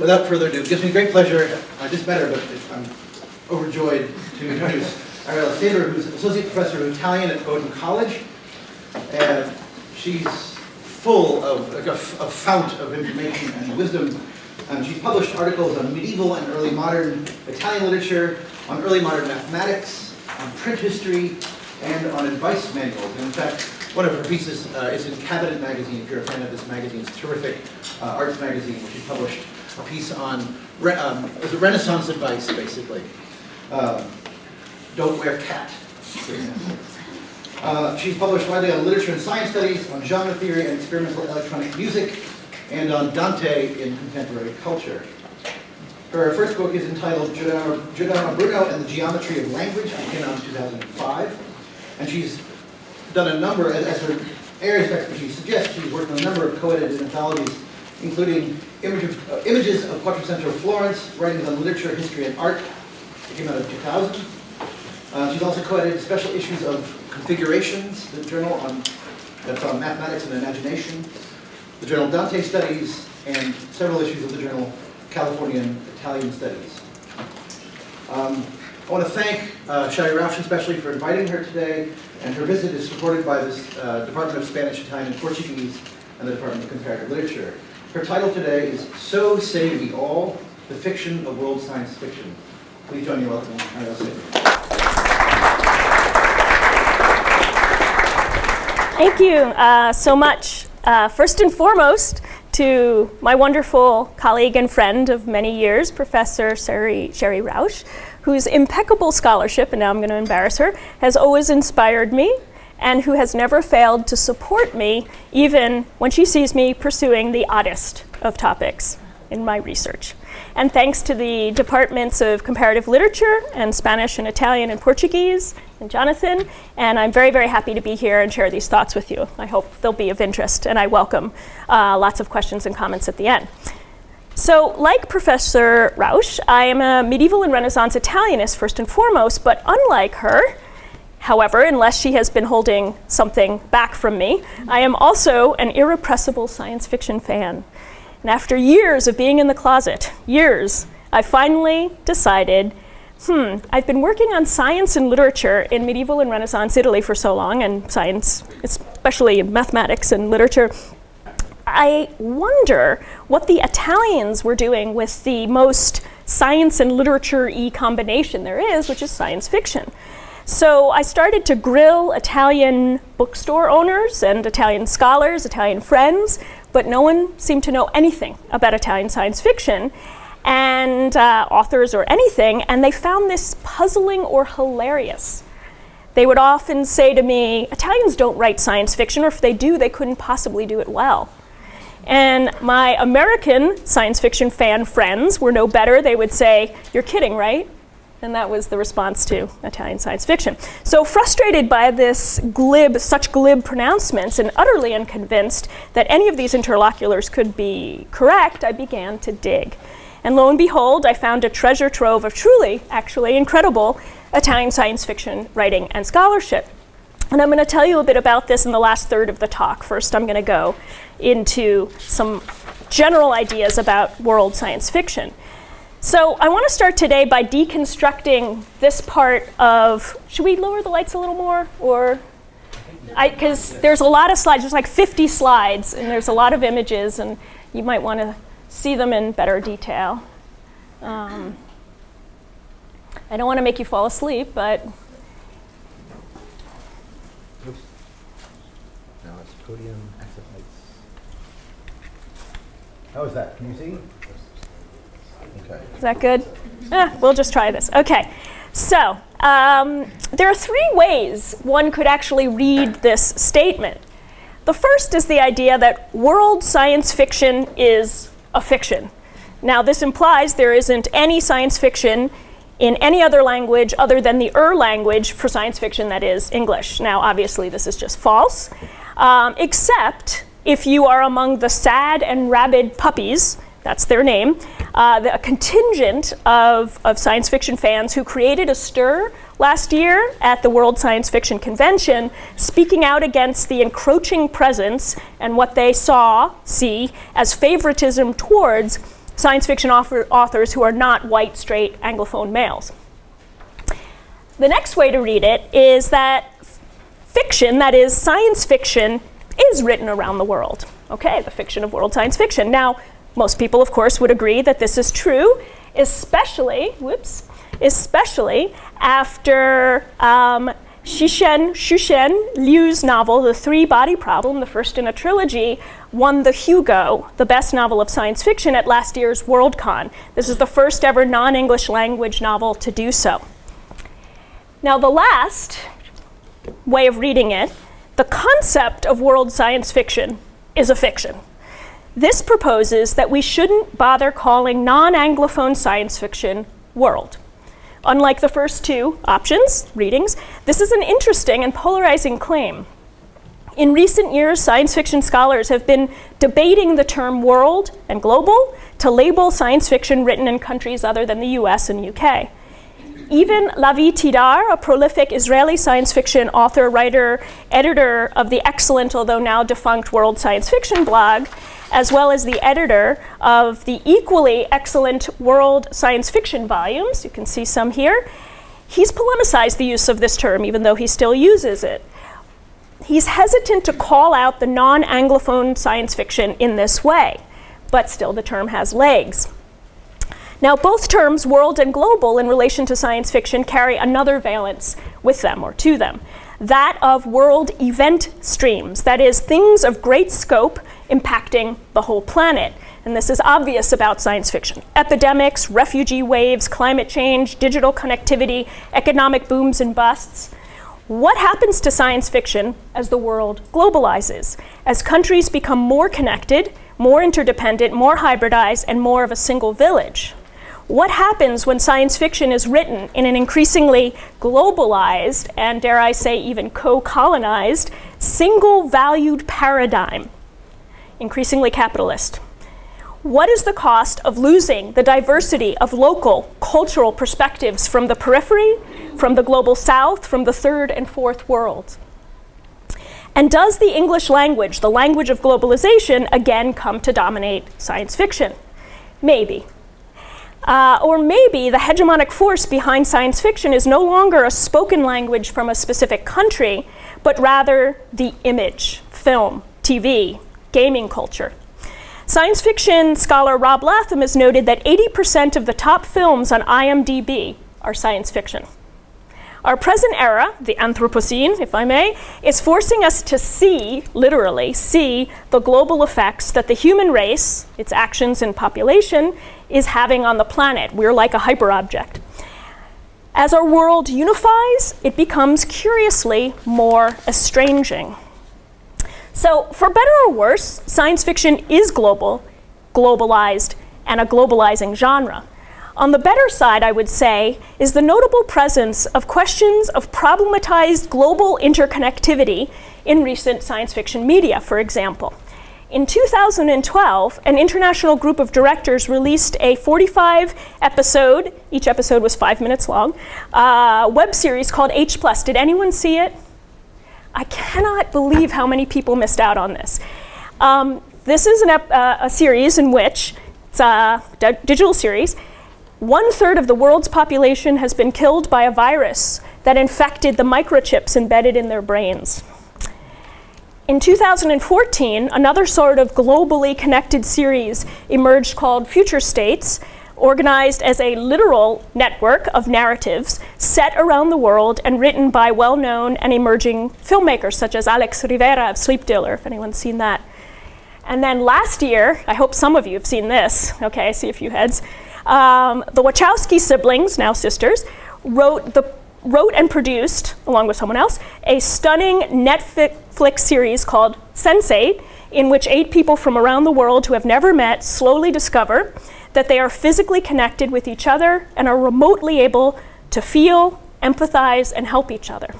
without further ado, it gives me great pleasure. I just met her, but I'm overjoyed to introduce Arielle Saiber, who's an associate professor of Italian at Bowdoin College. And she's full of a fount of information and wisdom. She's published articles on medieval and early modern Italian literature, on early modern mathematics, on print history, and on advice manuals. And in fact, one of her pieces is in Cabinet magazine. If you're a fan of this magazine, it's a terrific arts magazine, where she published a piece on Renaissance advice, basically. Don't wear cat, for example. She's published widely on literature and science studies, on genre theory and experimental electronic music, and on Dante in contemporary culture. Her first book is entitled Giordano Bruno and the Geometry of Language, which came out in 2005. And she's done a number, as her areas of expertise suggest, she's worked on a number of co-edited anthologies, including Images of Quattrocento Florence, Writings on Literature, History, and Art. It came out in 2000. She's also co-edited special issues of Configurations, the journal that's on mathematics and imagination, the journal Dante Studies, and several issues of the journal Californian Italian Studies. I want to thank Shelley Rausch especially for inviting her today, and her visit is supported by this Department of Spanish, Italian, and Portuguese, and the Department of Comparative Literature. Her title today is So Say We All, the Fiction of World Science Fiction. Please join me in welcoming Arielle Saiber. Thank you so much. First and foremost, to my wonderful colleague and friend of many years, Professor Shelley Rausch, whose impeccable scholarship, and now I'm going to embarrass her, has always inspired me, and who has never failed to support me, even when she sees me pursuing the oddest of topics in my research. And thanks to the Departments of Comparative Literature and Spanish and Italian and Portuguese, and Jonathan, and I'm very, very happy to be here and share these thoughts with you. I hope they'll be of interest, and I welcome lots of questions and comments at the end. So, like Professor Rausch, I am a medieval and Renaissance Italianist first and foremost, but unlike her, however, unless she has been holding something back from me, I am also an irrepressible science fiction fan. And after years of being in the closet, I finally decided, I've been working on science and literature in medieval and Renaissance Italy for so long, and science, especially mathematics and literature. I wonder what the Italians were doing with the most science and literature-y combination there is, which is science fiction. So I started to grill Italian bookstore owners and Italian scholars, Italian friends, but no one seemed to know anything about Italian science fiction and authors or anything, and they found this puzzling or hilarious. They would often say to me, Italians don't write science fiction, or if they do, they couldn't possibly do it well. And my American science fiction fan friends were no better. They would say, you're kidding, right? And that was the response to Italian science fiction. So frustrated by this such glib pronouncements and utterly unconvinced that any of these interlocutors could be correct, I began to dig. And lo and behold, I found a treasure trove of truly, actually incredible Italian science fiction writing and scholarship. And I'm going to tell you a bit about this in the last third of the talk. First, I'm going to go into some general ideas about world science fiction. So I want to start today by deconstructing this part of, should we lower the lights a little more? Or, because there's a lot of slides, there's like 50 slides, and there's a lot of images, and you might want to see them in better detail. I don't want to make you fall asleep, but. Oops. Now it's podium, exit lights. How is that? Can you see? Okay. Is that good? We'll just try this. Okay. So there are three ways one could actually read this statement. The first is the idea that world science fiction is a fiction. Now, this implies there isn't any science fiction in any other language other than the language for science fiction, that is English. Now, obviously, this is just false, except if you are among the sad and rabid puppies, that's their name, a contingent of science fiction fans who created a stir last year at the World Science Fiction Convention, speaking out against the encroaching presence and what they see as favoritism towards science fiction authors who are not white, straight, Anglophone males. The next way to read it is that fiction, that is science fiction, is written around the world. Okay, the fiction of world science fiction. Now, most people, of course, would agree that this is true, especially after Cixin Liu's novel, The Three-Body Problem, the first in a trilogy, won the Hugo, the best novel of science fiction, at last year's Worldcon. This is the first ever non-English language novel to do so. Now, the last way of reading it, the concept of world science fiction is a fiction. This proposes that we shouldn't bother calling non-Anglophone science fiction world. Unlike the first two options, readings, this is an interesting and polarizing claim. In recent years, science fiction scholars have been debating the term world and global to label science fiction written in countries other than the US and UK. Even Lavi Tidar, a prolific Israeli science fiction author, writer, editor of the excellent, although now defunct, World Science Fiction blog, as well as the editor of the equally excellent World Science Fiction volumes, you can see some here, he's polemicized the use of this term, even though he still uses it. He's hesitant to call out the non-Anglophone science fiction in this way, but still the term has legs. Now, both terms, world and global, in relation to science fiction, carry another valence with them, or to them, that of world event streams, that is, things of great scope impacting the whole planet. And this is obvious about science fiction. Epidemics, refugee waves, climate change, digital connectivity, economic booms and busts. What happens to science fiction as the world globalizes, as countries become more connected, more interdependent, more hybridized, and more of a single village? What happens when science fiction is written in an increasingly globalized, and dare I say even co-colonized, single-valued paradigm, increasingly capitalist? What is the cost of losing the diversity of local, cultural perspectives from the periphery, from the global south, from the third and fourth worlds? And does the English language, the language of globalization, again come to dominate science fiction? Maybe. Or maybe the hegemonic force behind science fiction is no longer a spoken language from a specific country, but rather the image, film, TV, gaming culture. Science fiction scholar Rob Latham has noted that 80% of the top films on IMDb are science fiction. Our present era, the Anthropocene, if I may, is forcing us to see, literally see, the global effects that the human race, its actions and population, is having on the planet. We're like a hyperobject. As our world unifies, it becomes curiously more estranging. So, for better or worse, science fiction is global, globalized, and a globalizing genre. On the better side, I would say, is the notable presence of questions of problematized global interconnectivity in recent science fiction media, for example. In 2012, an international group of directors released a 45-episode, each episode was 5 minutes long, web series called H+. Did anyone see it? I cannot believe how many people missed out on this. This is a series in which, it's a digital series, 1/3 of the world's population has been killed by a virus that infected the microchips embedded in their brains. In 2014, another sort of globally connected series emerged called Future States, organized as a literal network of narratives set around the world and written by well-known and emerging filmmakers such as Alex Rivera of Sleep Dealer, if anyone's seen that. And then last year, I hope some of you have seen this. Okay, I see a few heads. The Wachowski siblings, now sisters, wrote and produced, along with someone else, a stunning Netflix series called Sense8, in which 8 people from around the world who have never met slowly discover that they are physically connected with each other and are remotely able to feel, empathize, and help each other.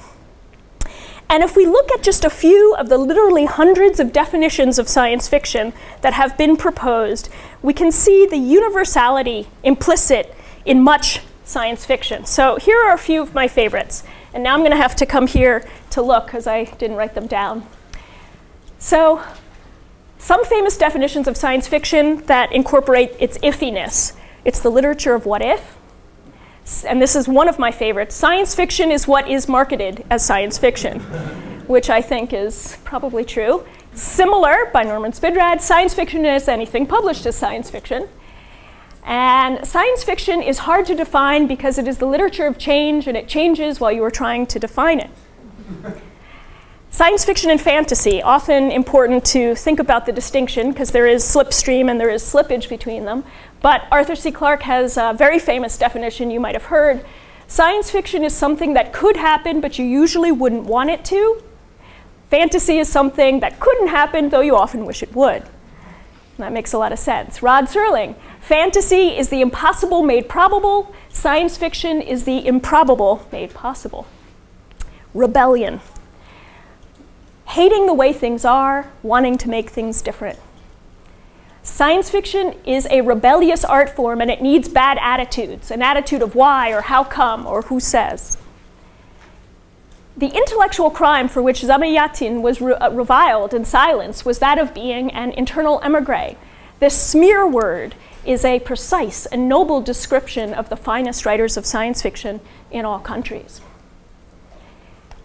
And if we look at just a few of the literally hundreds of definitions of science fiction that have been proposed, we can see the universality implicit in much science fiction. So here are a few of my favorites. And now I'm going to have to come here to look because I didn't write them down. So Some famous definitions of science fiction that incorporate its iffiness. It's the literature of what if. And this is one of my favorites. Science fiction is what is marketed as science fiction, which I think is probably true. Similar, by Norman Spidrad, science fiction is anything published as science fiction. And science fiction is hard to define because it is the literature of change, and it changes while you are trying to define it. Science fiction and fantasy, often important to think about the distinction because there is slipstream and there is slippage between them. But Arthur C. Clarke has a very famous definition you might have heard. Science fiction is something that could happen, but you usually wouldn't want it to. Fantasy is something that couldn't happen, though you often wish it would. That makes a lot of sense. Rod Serling, fantasy is the impossible made probable. Science fiction is the improbable made possible. Rebellion. Hating the way things are, wanting to make things different. Science fiction is a rebellious art form, and it needs bad attitudes, an attitude of why or how come or who says. The intellectual crime for which Zamayatin was reviled and silenced was that of being an internal emigre. This smear word is a precise and noble description of the finest writers of science fiction in all countries.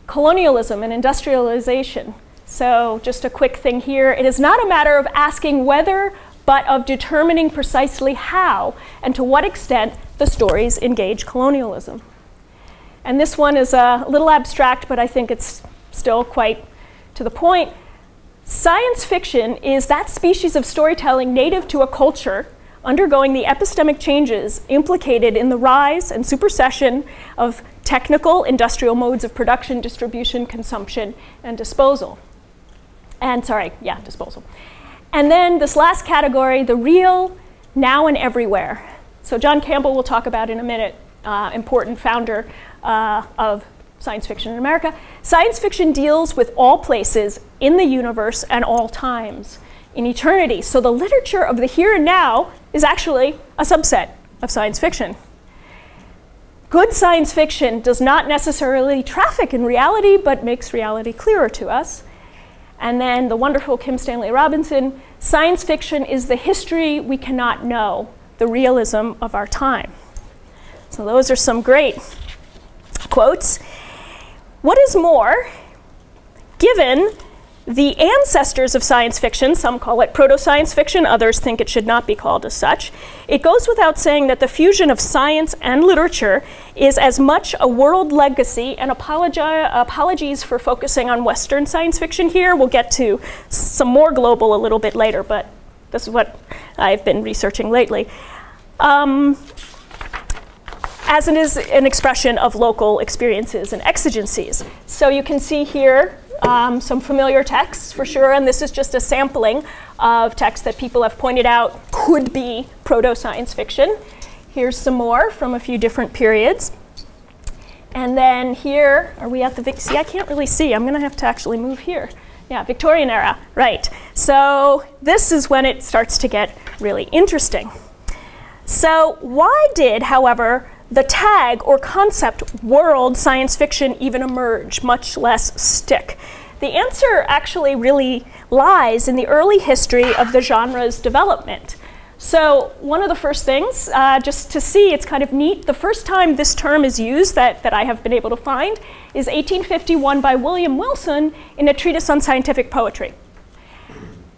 Colonialism and industrialization. So just a quick thing here. It is not a matter of asking whether, but of determining precisely how and to what extent the stories engage colonialism. And this one is a little abstract, but I think it's still quite to the point. Science fiction is that species of storytelling native to a culture undergoing the epistemic changes implicated in the rise and supersession of technical industrial modes of production, distribution, consumption, and disposal. Disposal. And then this last category, the real, now and everywhere. So John Campbell will talk about in a minute, important founder of science fiction in America. Science fiction deals with all places in the universe and all times in eternity. So the literature of the here and now is actually a subset of science fiction. Good science fiction does not necessarily traffic in reality, but makes reality clearer to us. And then the wonderful Kim Stanley Robinson, science fiction is the history we cannot know, the realism of our time. So those are some great quotes. What is more, given the ancestors of science fiction, some call it proto-science fiction, others think it should not be called as such, it goes without saying that the fusion of science and literature is as much a world legacy, and apologies for focusing on Western science fiction here. We'll get to some more global a little bit later, but this is what I've been researching lately. As it is an expression of local experiences and exigencies. So you can see here some familiar texts for sure, and this is just a sampling of texts that people have pointed out could be proto-science fiction. Here's some more from a few different periods. And then here, are we at the, see, I can't really see. I'm gonna have to actually move here. Yeah, Victorian era, right. So this is when it starts to get really interesting. So why did, however, the tag or concept world science fiction even emerge, much less stick? The answer actually really lies in the early history of the genre's development. So one of the first things, just to see, it's kind of neat, the first time this term is used that I have been able to find is 1851 by William Wilson in a treatise on scientific poetry.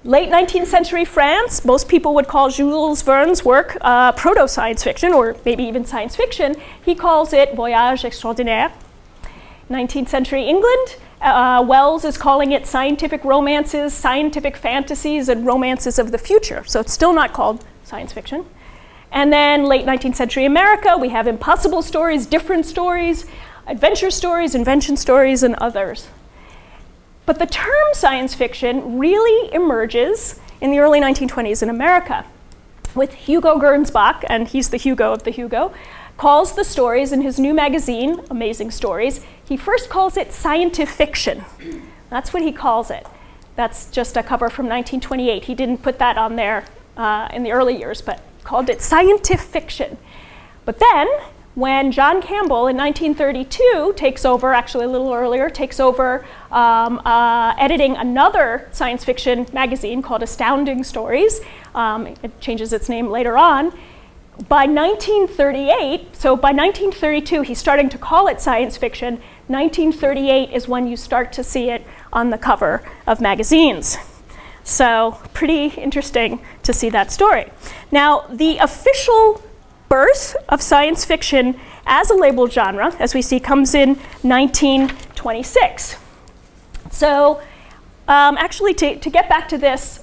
Late 19th century France, most people would call Jules Verne's work proto-science fiction, or maybe even science fiction. He calls it Voyage extraordinaire. 19th century England, Wells is calling it scientific romances, scientific fantasies, and romances of the future. So it's still not called science fiction. And then late 19th century America, we have impossible stories, different stories, adventure stories, invention stories, and others. But the term science fiction really emerges in the early 1920s in America, with Hugo Gernsback, and he's the Hugo of the Hugo, calls the stories in his new magazine, Amazing Stories, he first calls it scientific fiction. That's what he calls it. That's just a cover from 1928. He didn't put that on there in the early years, but called it scientific fiction. But then, when John Campbell in 1932 takes over, actually a little earlier, takes over editing another science fiction magazine called Astounding Stories. It changes its name later on. By 1938, so by 1932, he's starting to call it science fiction. 1938 is when you start to see it on the cover of magazines. So pretty interesting to see that story. Now, the official birth of science fiction as a labeled genre, as we see, comes in 1926. So actually, to get back to this,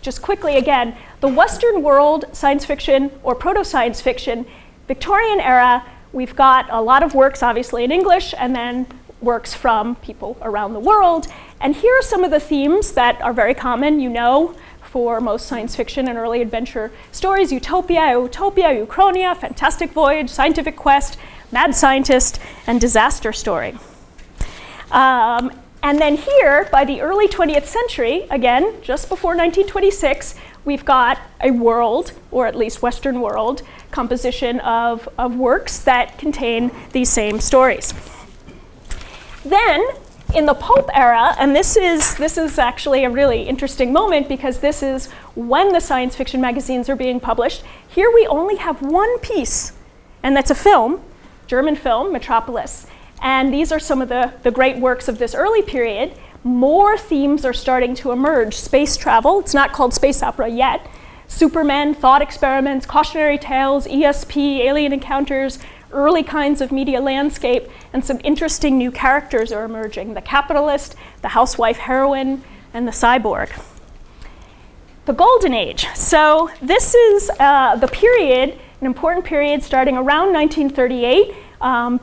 just quickly again, the Western world science fiction or proto-science fiction, Victorian era, we've got a lot of works obviously in English and then works from people around the world. And here are some of the themes that are very common, you know, for most science fiction and early adventure stories: utopia, uchronia, fantastic voyage, scientific quest, mad scientist, and disaster story. And then here, by the early 20th century, again, just before 1926, we've got a world, or at least Western world, composition of works that contain these same stories. Then, in the pulp era, and this is actually a really interesting moment because this is when the science fiction magazines are being published. Here we only have one piece, and that's a film, German film, Metropolis. And these are some of the great works of this early period. More themes are starting to emerge. Space travel, it's not called space opera yet. Supermen, thought experiments, cautionary tales, ESP, alien encounters, early kinds of media landscape, and some interesting new characters are emerging: the capitalist, the housewife heroine, and the cyborg. The Golden Age. So this is the period, an important period starting around 1938.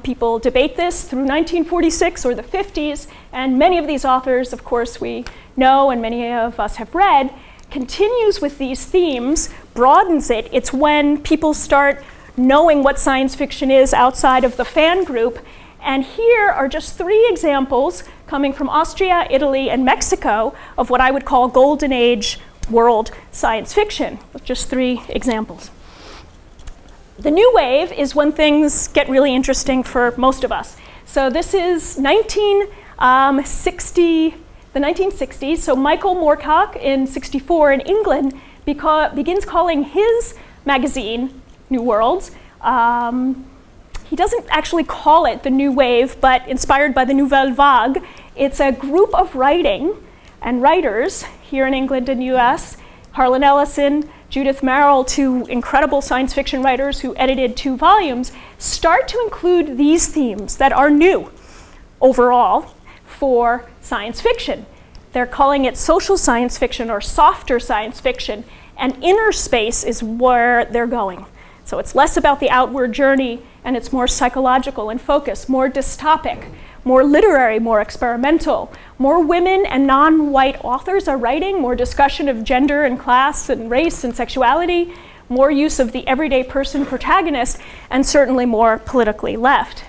People debate this through 1946 or the 50s, and many of these authors, of course, we know and many of us have read, continues with these themes, broadens it. It's when people start knowing what science fiction is outside of the fan group. And here are just 3 examples coming from Austria, Italy, and Mexico of what I would call Golden Age world science fiction, with just 3 examples. The new wave is when things get really interesting for most of us. So this is the 1960s. So Michael Moorcock in '64 in England begins calling his magazine New Worlds. He doesn't actually call it the New Wave, but inspired by the Nouvelle Vague. It's a group of writing and writers here in England and US, Harlan Ellison, Judith Merrill, 2 incredible science fiction writers who edited 2 volumes, start to include these themes that are new overall for science fiction. They're calling it social science fiction or softer science fiction, and inner space is where they're going. So it's less about the outward journey, and it's more psychological in focus, more dystopic, more literary, more experimental. More women and non-white authors are writing, more discussion of gender and class and race and sexuality, more use of the everyday person protagonist, and certainly more politically left.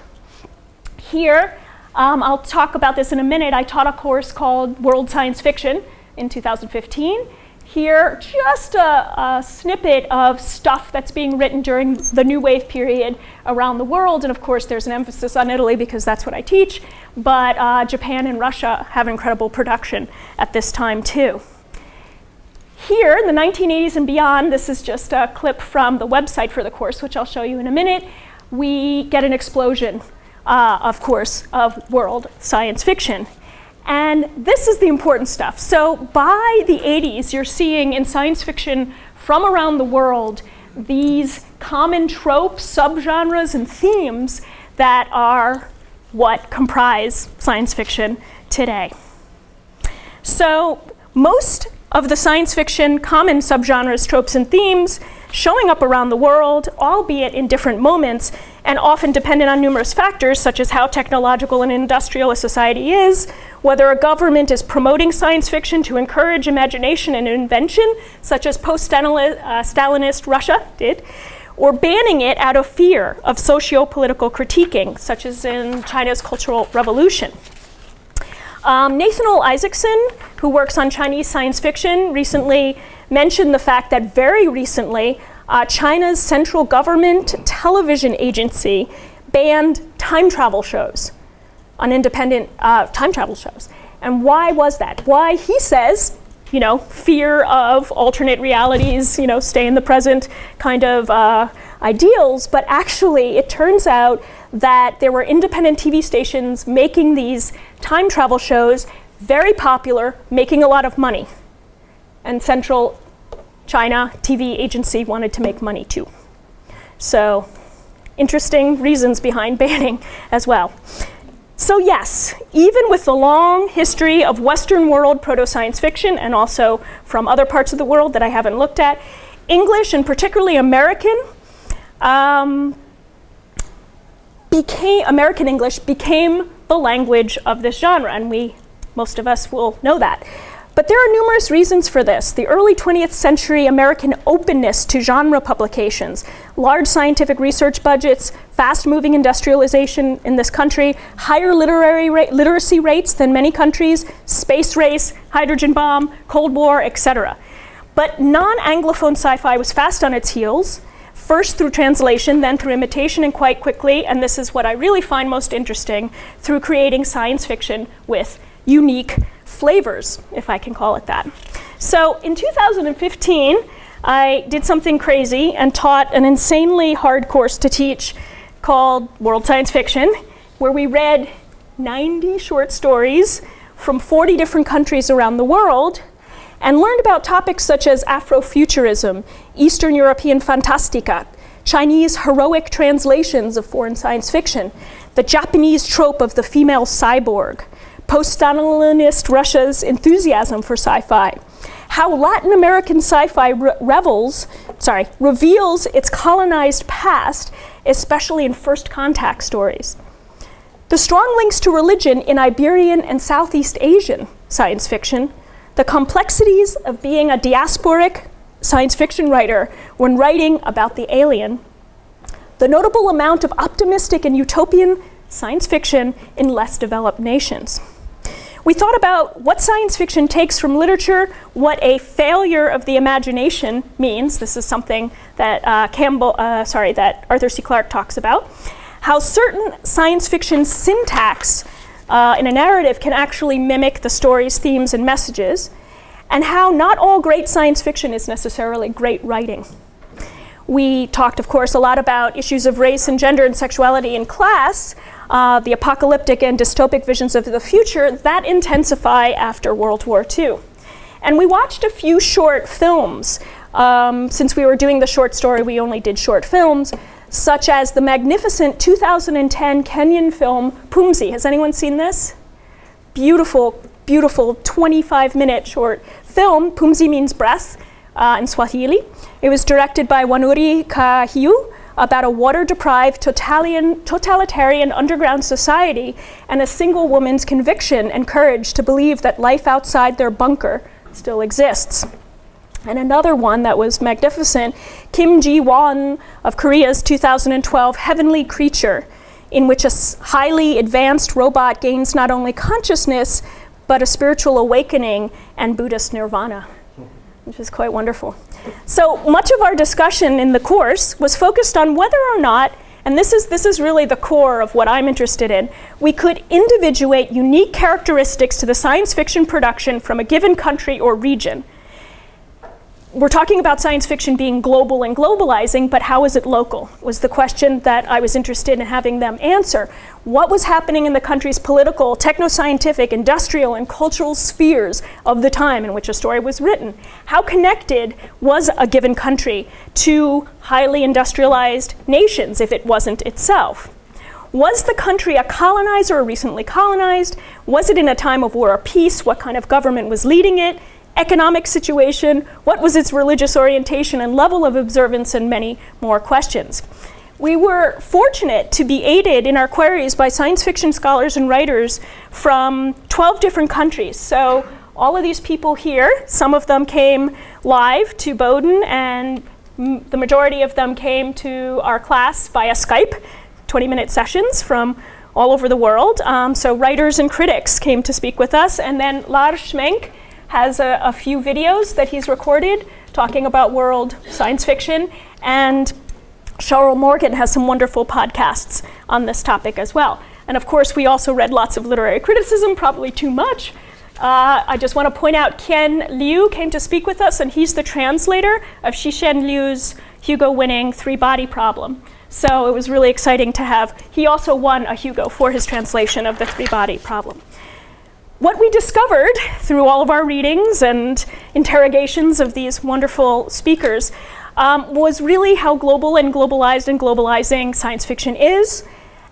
Here, I'll talk about this in a minute. I taught a course called World Science Fiction in 2015. Here, just a snippet of stuff that's being written during the New Wave period around the world. And of course, there's an emphasis on Italy because that's what I teach. But Japan and Russia have incredible production at this time too. Here, in the 1980s and beyond, this is just a clip from the website for the course, which I'll show you in a minute. We get an explosion, of course, of world science fiction. And this is the important stuff. So by the 80s, you're seeing in science fiction from around the world these common tropes, subgenres, and themes that are what comprise science fiction today. So most of the science fiction common subgenres, tropes, and themes showing up around the world, albeit in different moments, and often dependent on numerous factors, such as how technological and industrial a society is, whether a government is promoting science fiction to encourage imagination and invention, such as post-Stalinist Russia did, or banning it out of fear of socio-political critiquing, such as in China's Cultural Revolution. Nathan Isaacson, who works on Chinese science fiction, recently mentioned the fact that very recently China's central government television agency banned time travel shows, on independent time travel shows. And why was that? Why, he says, fear of alternate realities, stay in the present kind of ideals, but actually it turns out that there were independent TV stations making these time travel shows very popular, making a lot of money. And Central China TV agency wanted to make money too. So interesting reasons behind banning as well. So yes, even with the long history of Western world proto-science fiction and also from other parts of the world that I haven't looked at, English and particularly American English became the language of this genre, and most of us will know that. But there are numerous reasons for this. The early 20th century American openness to genre publications, large scientific research budgets, fast-moving industrialization in this country, higher literacy rates than many countries, space race, hydrogen bomb, Cold War, etc. But non-Anglophone sci-fi was fast on its heels, first through translation, then through imitation, and quite quickly, and this is what I really find most interesting, through creating science fiction with unique flavors, if I can call it that. So in 2015, I did something crazy and taught an insanely hard course to teach called World Science Fiction, where we read 90 short stories from 40 different countries around the world and learned about topics such as Afrofuturism, Eastern European Fantastica, Chinese heroic translations of foreign science fiction, the Japanese trope of the female cyborg, post-Stalinist Russia's enthusiasm for sci-fi, how Latin American sci-fi reveals its colonized past, especially in first contact stories, the strong links to religion in Iberian and Southeast Asian science fiction, the complexities of being a diasporic science fiction writer when writing about the alien, the notable amount of optimistic and utopian science fiction in less developed nations. We thought about what science fiction takes from literature, what a failure of the imagination means. This is something that that Arthur C. Clarke talks about. How certain science fiction syntax in a narrative can actually mimic the story's themes and messages, and how not all great science fiction is necessarily great writing. We talked, of course, a lot about issues of race and gender and sexuality and class, the apocalyptic and dystopic visions of the future that intensify after World War II. And we watched a few short films. Since we were doing the short story, we only did short films, such as the magnificent 2010 Kenyan film, Pumzi. Has anyone seen this? Beautiful, beautiful 25-minute short film. Pumzi means breath in Swahili. It was directed by Wanuri Kahiu, about a water-deprived totalitarian underground society and a single woman's conviction and courage to believe that life outside their bunker still exists. And another one that was magnificent, Kim Ji-won of Korea's 2012 Heavenly Creature, in which a highly advanced robot gains not only consciousness, but a spiritual awakening and Buddhist nirvana, which is quite wonderful. So much of our discussion in the course was focused on whether or not, and this is really the core of what I'm interested in, we could individuate unique characteristics to the science fiction production from a given country or region. We're talking about science fiction being global and globalizing, but how is it local? Was the question that I was interested in having them answer. What was happening in the country's political, technoscientific, industrial, and cultural spheres of the time in which a story was written? How connected was a given country to highly industrialized nations if it wasn't itself? Was the country a colonizer or recently colonized? Was it in a time of war or peace? What kind of government was leading it? Economic situation, what was its religious orientation and level of observance, and many more questions. We were fortunate to be aided in our queries by science fiction scholars and writers from 12 different countries. So all of these people here, some of them came live to Bowdoin, and the majority of them came to our class via Skype, 20-minute sessions from all over the world. So writers and critics came to speak with us, and then Lars Schmenk has a few videos that he's recorded talking about world science fiction, and Cheryl Morgan has some wonderful podcasts on this topic as well. And of course, we also read lots of literary criticism, probably too much. I just want to point out Ken Liu came to speak with us, and he's the translator of Cixin Liu's Hugo-winning Three-Body Problem. So it was really exciting to have, he also won a Hugo for his translation of the Three-Body Problem. What we discovered through all of our readings and interrogations of these wonderful speakers was really how global and globalized and globalizing science fiction is,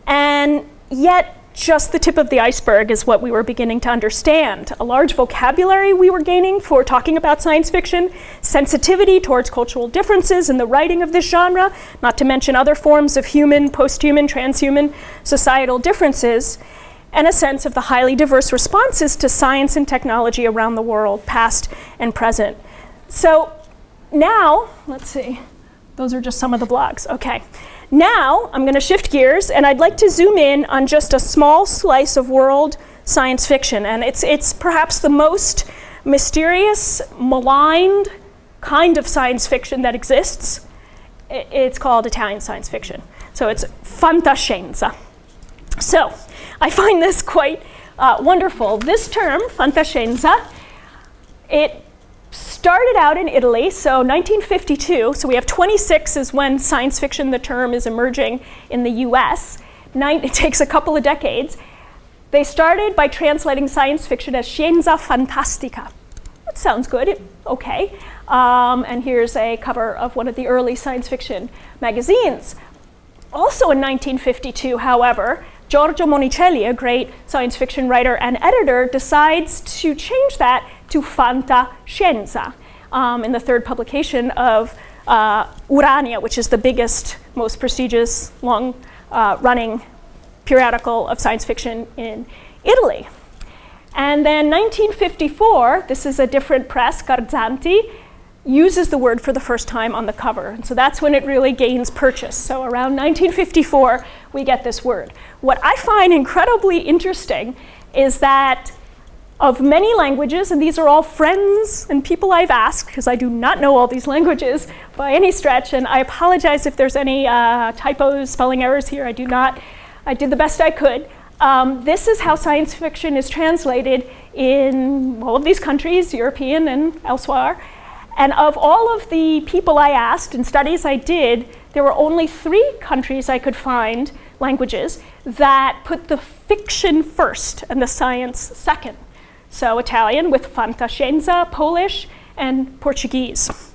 and yet just the tip of the iceberg is what we were beginning to understand. A large vocabulary we were gaining for talking about science fiction, sensitivity towards cultural differences in the writing of this genre, not to mention other forms of human, post-human, transhuman societal differences, and a sense of the highly diverse responses to science and technology around the world, past and present. So now, let's see, those are just some of the blogs, okay. Now, I'm going to shift gears, and I'd like to zoom in on just a small slice of world science fiction. And it's perhaps the most mysterious, maligned kind of science fiction that exists. It's called Italian science fiction. So it's fantascienza. So I find this quite wonderful. This term, fantascienza, it started out in Italy, so 1952, so we have 26 is when science fiction, the term, is emerging in the US. It takes a couple of decades. They started by translating science fiction as scienza fantastica. That sounds good, okay. And here's a cover of one of the early science fiction magazines. Also in 1952, however, Giorgio Monicelli, a great science fiction writer and editor, decides to change that to fantascienza in the third publication of Urania, which is the biggest, most prestigious, long-running periodical of science fiction in Italy. And then 1954, this is a different press, Garzanti, uses the word for the first time on the cover. And so that's when it really gains purchase. So around 1954, we get this word. What I find incredibly interesting is that of many languages, and these are all friends and people I've asked, because I do not know all these languages by any stretch, and I apologize if there's any typos, spelling errors here. I did the best I could. This is how science fiction is translated in all of these countries, European and elsewhere. And of all of the people I asked and studies I did, there were only 3 countries I could find, languages, that put the fiction first and the science second. So Italian with fantascienza, Polish, and Portuguese.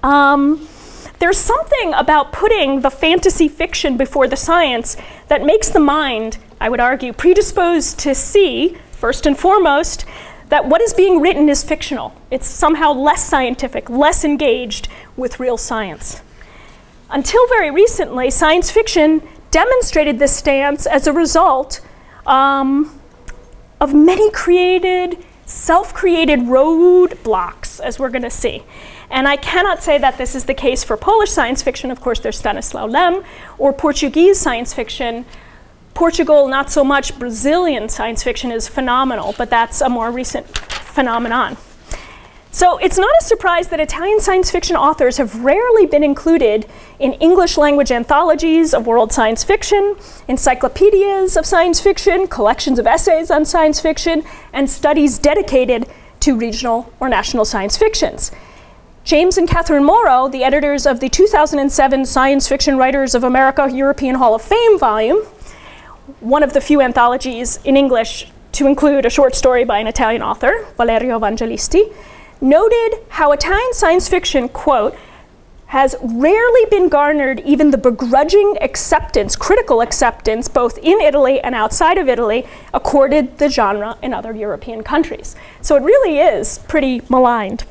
There's something about putting the fantasy fiction before the science that makes the mind, I would argue, predisposed to see, first and foremost, that what is being written is fictional. It's somehow less scientific, less engaged with real science. Until very recently, science fiction demonstrated this stance as a result of many self-created roadblocks, as we're going to see. And I cannot say that this is the case for Polish science fiction. Of course, there's Stanislaw Lem, or Portuguese science fiction. Portugal, not so much. Brazilian science fiction is phenomenal, but that's a more recent phenomenon. So it's not a surprise that Italian science fiction authors have rarely been included in English language anthologies of world science fiction, encyclopedias of science fiction, collections of essays on science fiction, and studies dedicated to regional or national science fictions. James and Catherine Morrow, the editors of the 2007 Science Fiction Writers of America European Hall of Fame volume, one of the few anthologies in English to include a short story by an Italian author, Valerio Evangelisti, noted how Italian science fiction, quote, has rarely been garnered even the begrudging acceptance, critical acceptance, both in Italy and outside of Italy, accorded the genre in other European countries. So it really is pretty maligned.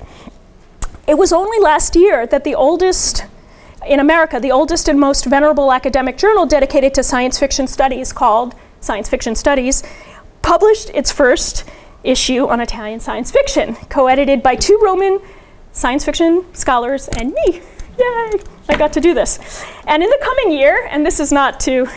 It was only last year that in America, the oldest and most venerable academic journal dedicated to science fiction studies, called Science Fiction Studies, published its first issue on Italian science fiction, co-edited by 2 Roman science fiction scholars and me. Yay, I got to do this. And in the coming year, and this is not to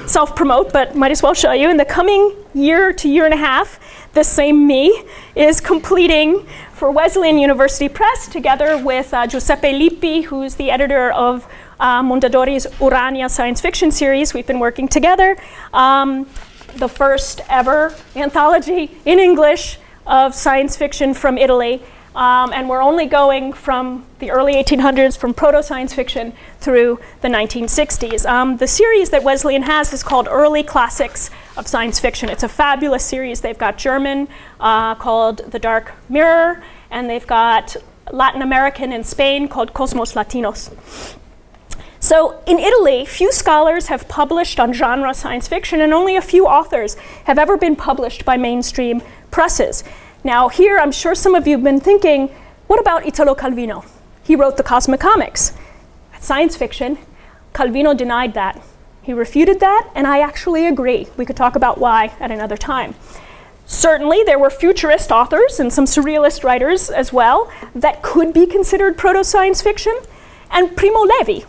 self-promote, but might as well show you. In the coming year to year and a half, this same me is completing for Wesleyan University Press, together with Giuseppe Lippi, who's the editor of Mondadori's Urania science fiction series. We've been working together. The first ever anthology in English of science fiction from Italy. And we're only going from the early 1800s, from proto-science fiction through the 1960s. The series that Wesleyan has is called Early Classics of Science Fiction. It's a fabulous series. They've got German called The Dark Mirror, and they've got Latin American in Spain called Cosmos Latinos. So in Italy, few scholars have published on genre science fiction, and only a few authors have ever been published by mainstream presses. Now here, I'm sure some of you have been thinking, what about Italo Calvino? He wrote the Cosmic Comics. That's science fiction. Calvino denied that. He refuted that, and I actually agree. We could talk about why at another time. Certainly, there were futurist authors and some surrealist writers as well that could be considered proto-science fiction. And Primo Levi,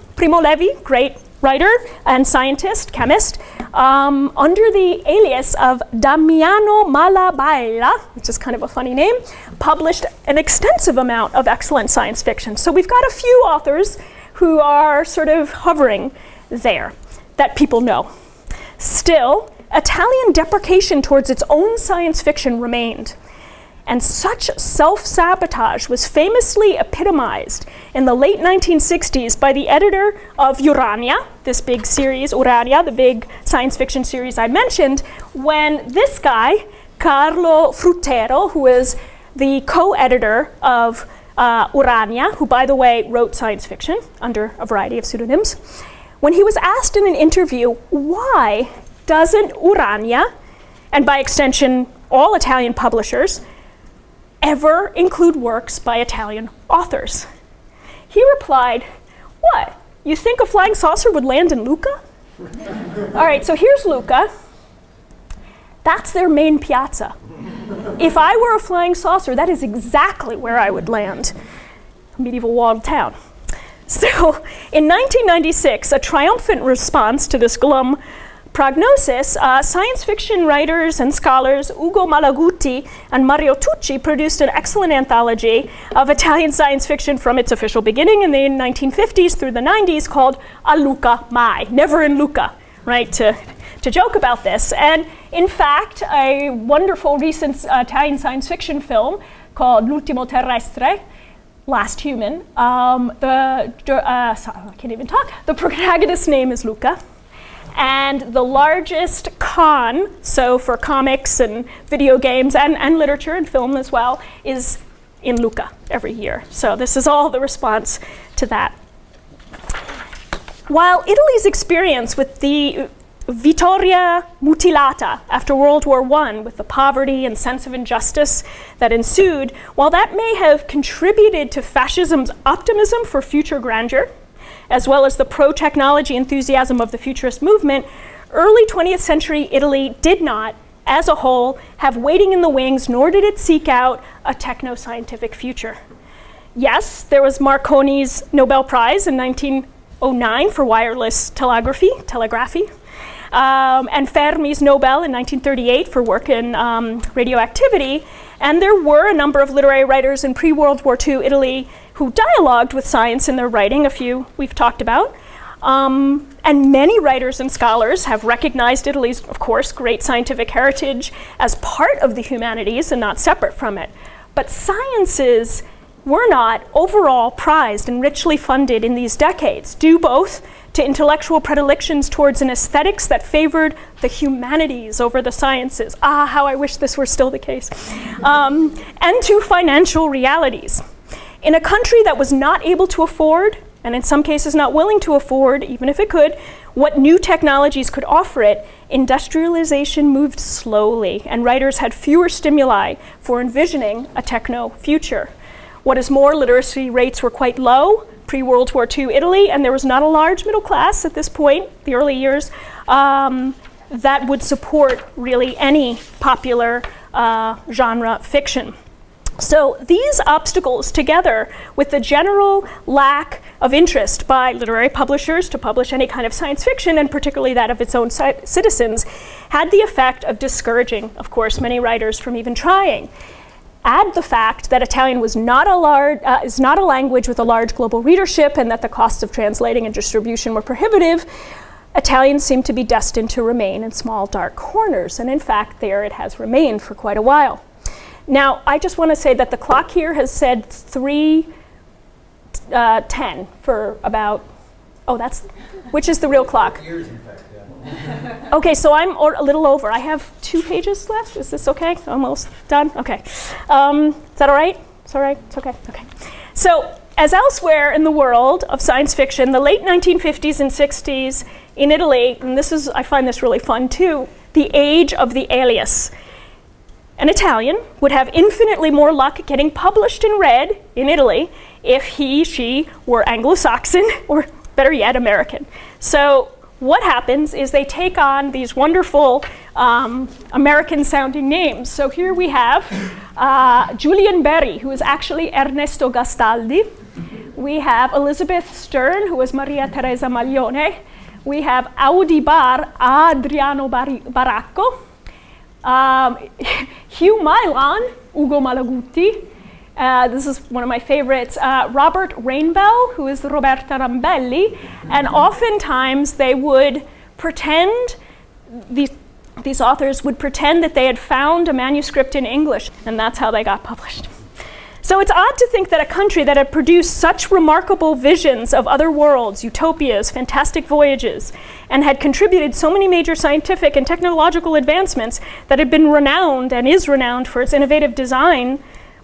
great writer and scientist, chemist, under the alias of Damiano Malabaila, which is kind of a funny name, published an extensive amount of excellent science fiction. So we've got a few authors who are sort of hovering there that people know. Still, Italian deprecation towards its own science fiction remained. And such self-sabotage was famously epitomized in the late 1960s by the editor of Urania, this big series, Urania, the big science fiction series I mentioned, when this guy, Carlo Fruttero, who is the co-editor of Urania, who, by the way, wrote science fiction under a variety of pseudonyms, when he was asked in an interview, why doesn't Urania, and by extension all Italian publishers, ever include works by Italian authors? He replied, what? You think a flying saucer would land in Lucca? All right, so here's Lucca. That's their main piazza. If I were a flying saucer, that is exactly where I would land. A medieval walled town. So in 1996, a triumphant response to this glum prognosis, science fiction writers and scholars Ugo Malaguti and Mario Tucci produced an excellent anthology of Italian science fiction from its official beginning in the 1950s through the 90s called A Lucca Mai, never in Lucca, right, to joke about this. And in fact, a wonderful recent Italian science fiction film called L'ultimo terrestre, Last Human, I can't even talk, the protagonist's name is Lucca. And the largest con, so for comics and video games and literature and film as well, is in Lucca every year. So this is all the response to that. While Italy's experience with the Vittoria mutilata after World War I, with the poverty and sense of injustice that ensued, while that may have contributed to fascism's optimism for future grandeur, as well as the pro-technology enthusiasm of the futurist movement, early 20th century Italy did not, as a whole, have waiting in the wings, nor did it seek out a techno-scientific future. Yes, there was Marconi's Nobel Prize in 1909 for wireless telegraphy, and Fermi's Nobel in 1938 for work in radioactivity, and there were a number of literary writers in pre-World War II Italy who dialogued with science in their writing, a few we've talked about. And many writers and scholars have recognized Italy's, of course, great scientific heritage as part of the humanities and not separate from it. But sciences were not overall prized and richly funded in these decades, due both to intellectual predilections towards an aesthetics that favored the humanities over the sciences. Ah, how I wish this were still the case. And to financial realities. In a country that was not able to afford, and in some cases not willing to afford, even if it could, what new technologies could offer it, industrialization moved slowly, and writers had fewer stimuli for envisioning a techno future. What is more, literacy rates were quite low, pre-World War II Italy, and there was not a large middle class at this point, the early years, that would support really any popular genre fiction. So these obstacles, together with the general lack of interest by literary publishers to publish any kind of science fiction, and particularly that of its own citizens, had the effect of discouraging, of course, many writers from even trying. Add the fact that Italian was not is not a language with a large global readership, and that the costs of translating and distribution were prohibitive, Italian seemed to be destined to remain in small, dark corners. And in fact, there it has remained for quite a while. Now, I just want to say that the clock here has said 3:10 for about, which is the real clock? Years, in fact, yeah. Okay, so I'm a little over. I have 2 pages left. Is this okay? Almost done? Okay. Is that all right? It's all right? It's okay? Okay. So, as elsewhere in the world of science fiction, the late 1950s and 60s in Italy, and I find this really fun too, the age of the alias. An Italian would have infinitely more luck getting published and read in Italy if she were Anglo-Saxon, or better yet, American. So what happens is they take on these wonderful American-sounding names. So here we have Julian Berry, who is actually Ernesto Gastaldi. We have Elizabeth Stern, who is Maria Teresa Maglione. We have Audi Bar, Adriano Baracco. Hugh Milan, Ugo Malaguti. This is one of my favorites. Robert Rainbow, who is Roberta Rambelli. And oftentimes they would pretend, these authors would pretend that they had found a manuscript in English, and that's how they got published. So it's odd to think that a country that had produced such remarkable visions of other worlds, utopias, fantastic voyages, and had contributed so many major scientific and technological advancements that had been renowned and is renowned for its innovative design,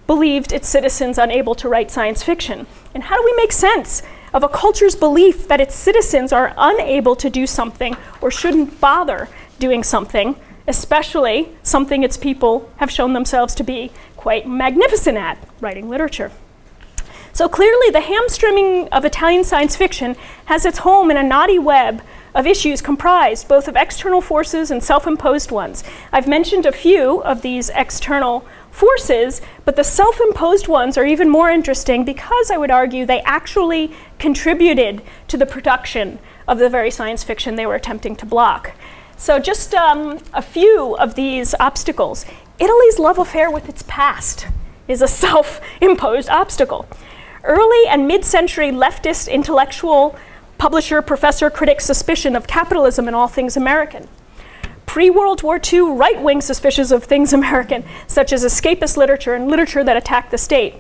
believed its citizens unable to write science fiction. And how do we make sense of a culture's belief that its citizens are unable to do something or shouldn't bother doing something, especially something its people have shown themselves to be quite magnificent at, writing literature? So clearly the hamstringing of Italian science fiction has its home in a knotty web of issues comprised both of external forces and self-imposed ones. I've mentioned a few of these external forces, but the self-imposed ones are even more interesting because I would argue they actually contributed to the production of the very science fiction they were attempting to block. So just a few of these obstacles. Italy's love affair with its past is a self-imposed obstacle. Early and mid-century leftist intellectual, publisher, professor, critic suspicion of capitalism and all things American. Pre-World War II right-wing suspicions of things American, such as escapist literature and literature that attacked the state.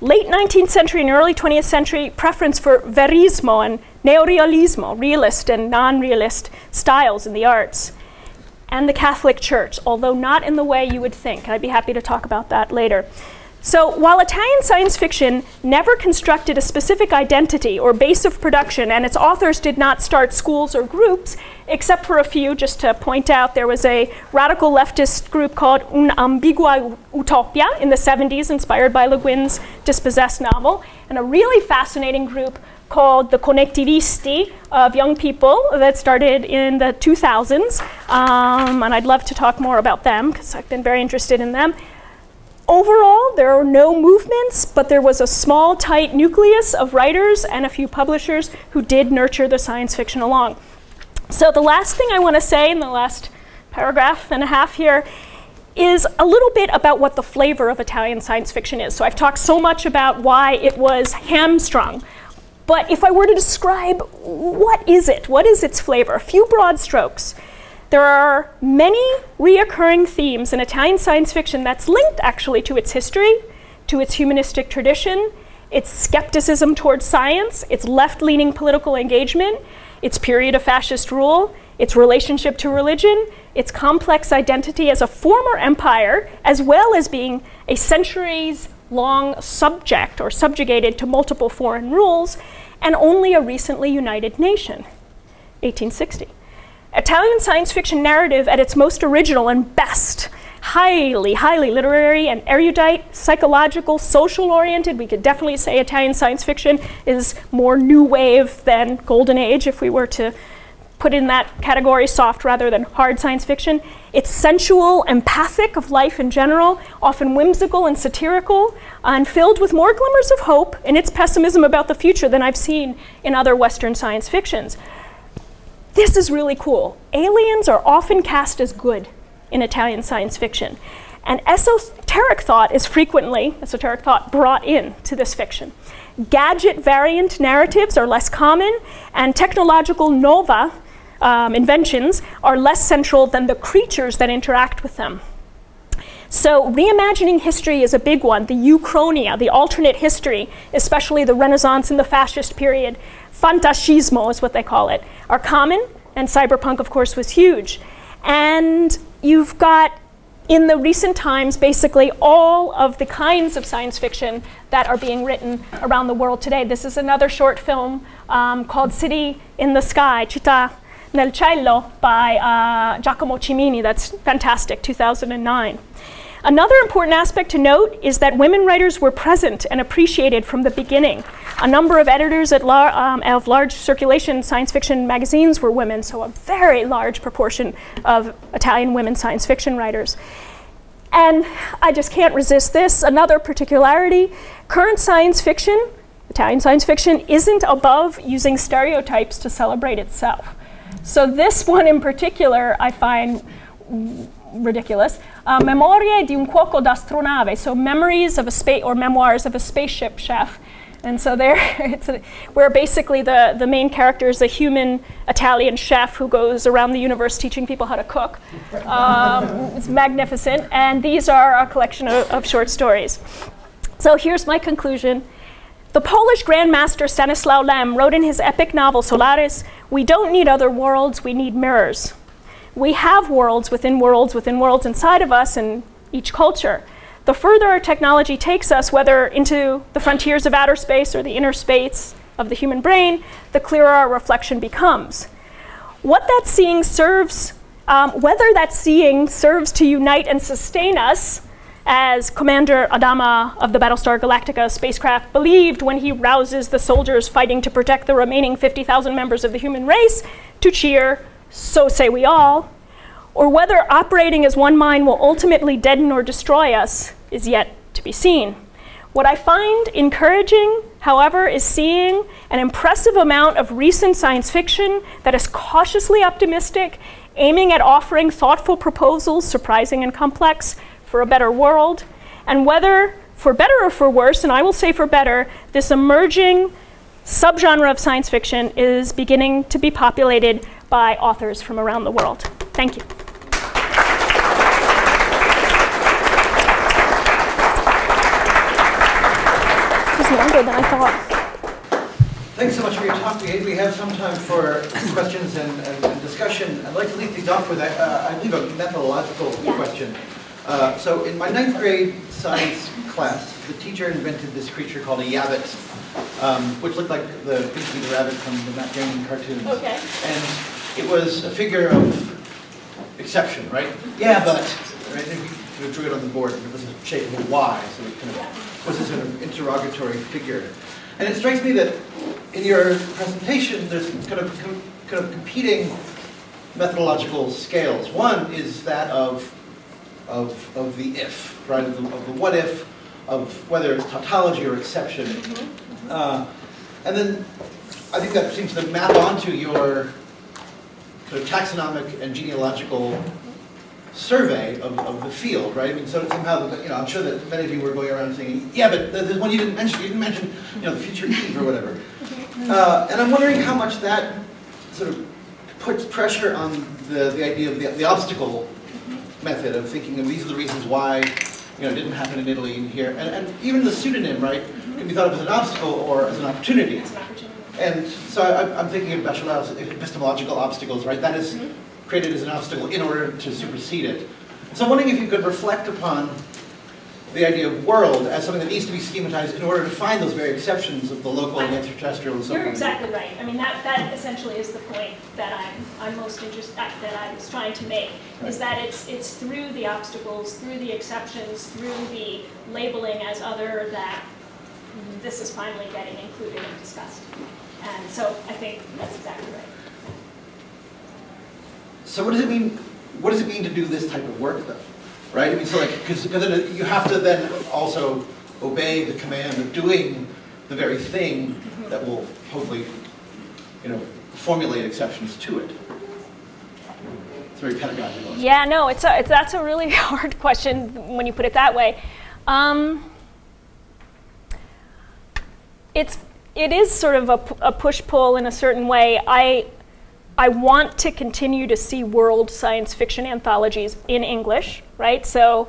Late 19th century and early 20th century preference for verismo and neorealismo, realist and non-realist styles in the arts. And the Catholic Church, although not in the way you would think. I'd be happy to talk about that later. So while Italian science fiction never constructed a specific identity or base of production, and its authors did not start schools or groups, except for a few, just to point out, there was a radical leftist group called Un'ambigua Utopia in the 70s, inspired by Le Guin's Dispossessed novel, and a really fascinating group called the Connettivisti of young people that started in the 2000s, and I'd love to talk more about them because I've been very interested in them. Overall, there are no movements, but there was a small, tight nucleus of writers and a few publishers who did nurture the science fiction along. So the last thing I want to say in the last paragraph and a half here is a little bit about what the flavor of Italian science fiction is. So I've talked so much about why it was hamstrung. But if I were to describe what is it? What is its flavor? A few broad strokes. There are many reoccurring themes in Italian science fiction that's linked actually to its history, to its humanistic tradition, its skepticism towards science, its left-leaning political engagement, its period of fascist rule, its relationship to religion, its complex identity as a former empire, as well as being a centuries-long subject or subjugated to multiple foreign rules, and only a recently united nation, 1860. Italian science fiction narrative at its most original and best, highly literary and erudite, psychological, social-oriented. We could definitely say Italian science fiction is more new wave than golden age if we were to put in that category, soft rather than hard science fiction. It's sensual, empathic of life in general, often whimsical and satirical, and filled with more glimmers of hope in its pessimism about the future than I've seen in other Western science fictions. This is really cool. Aliens are often cast as good in Italian science fiction, and esoteric thought is frequently, brought in to this fiction. Gadget variant narratives are less common, and technological nova inventions are less central than the creatures that interact with them. So reimagining history is a big one. The uchronia, the alternate history, especially the Renaissance and the fascist period, fantascismo is what they call it, are common, and cyberpunk, of course, was huge. And you've got, in the recent times, basically all of the kinds of science fiction that are being written around the world today. This is another short film called City in the Sky, Città nel Cielo, by Giacomo Cimini. That's fantastic, 2009. Another important aspect to note is that women writers were present and appreciated from the beginning. A number of editors of large circulation science fiction magazines were women, so a very large proportion of Italian women science fiction writers. And I just can't resist this. Another particularity, current science fiction, Italian science fiction, isn't above using stereotypes to celebrate itself. So this one in particular I find ridiculous. Memorie di un cuoco d'astronave, so memories of a or memoirs of a spaceship chef. And so there, where basically the main character is a human Italian chef who goes around the universe teaching people how to cook. It's magnificent, and these are a collection of short stories. So here's my conclusion. The Polish Grandmaster Stanislaw Lem wrote in his epic novel Solaris, "We don't need other worlds, we need mirrors." We have worlds within worlds inside of us in each culture. The further our technology takes us, whether into the frontiers of outer space or the inner space of the human brain, the clearer our reflection becomes. Whether that seeing serves to unite and sustain us, as Commander Adama of the Battlestar Galactica spacecraft believed when he rouses the soldiers fighting to protect the remaining 50,000 members of the human race to cheer, "So say we all," or whether operating as one mind will ultimately deaden or destroy us is yet to be seen. What I find encouraging, however, is seeing an impressive amount of recent science fiction that is cautiously optimistic, aiming at offering thoughtful proposals, surprising and complex, for a better world. And whether for better or for worse, and I will say for better, this emerging subgenre of science fiction is beginning to be populated by authors from around the world. Thank you. It was longer than I thought. Thanks so much for your talk. We have some time for questions and discussion. I'd like to lead things off with, I believe, a methodological question. So in my 9th grade science class, the teacher invented this creature called a yabbit, which looked like the Pinky the Rabbit from the Matt Groening cartoons. Okay. And it was a figure of exception, right? Yeah, but right? We drew it on the board, and it was the shape of a Y, so it kind of was this sort of interrogatory figure. And it strikes me that in your presentation, there's kind of competing methodological scales. One is that of the if, right? Of the what if, of whether it's tautology or exception. And then I think that seems to map onto your kind of taxonomic and genealogical survey of the field, right? I mean, so somehow, I'm sure that many of you were going around saying, yeah, but there's one you didn't mention. You didn't mention, the future Eve or whatever. And I'm wondering how much that sort of puts pressure on the idea of the obstacle method of thinking of these are the reasons why it didn't happen in Italy and here. And even the pseudonym, right, can be thought of as an obstacle or as an opportunity. It's an opportunity. And so I'm thinking of Bachelard's epistemological obstacles, right? That is created as an obstacle in order to supersede it. So I'm wondering if you could reflect upon the idea of world as something that needs to be schematized in order to find those very exceptions of the local and extraterrestrial and so on. You're exactly right. I mean, that essentially is the point that I'm most interested, that I was trying to make, right. Is that it's through the obstacles, through the exceptions, through the labeling as other that this is finally getting included and discussed. And so I think that's exactly right. So what does it mean what does it mean to do this type of work, though? Right? I mean, so like, because you have to then also obey the command of doing the very thing that will hopefully, formulate exceptions to it. It's very pedagogical. Yeah, no, that's a really hard question when you put it that way. It is sort of a push-pull in a certain way. I want to continue to see world science fiction anthologies in English, right? So,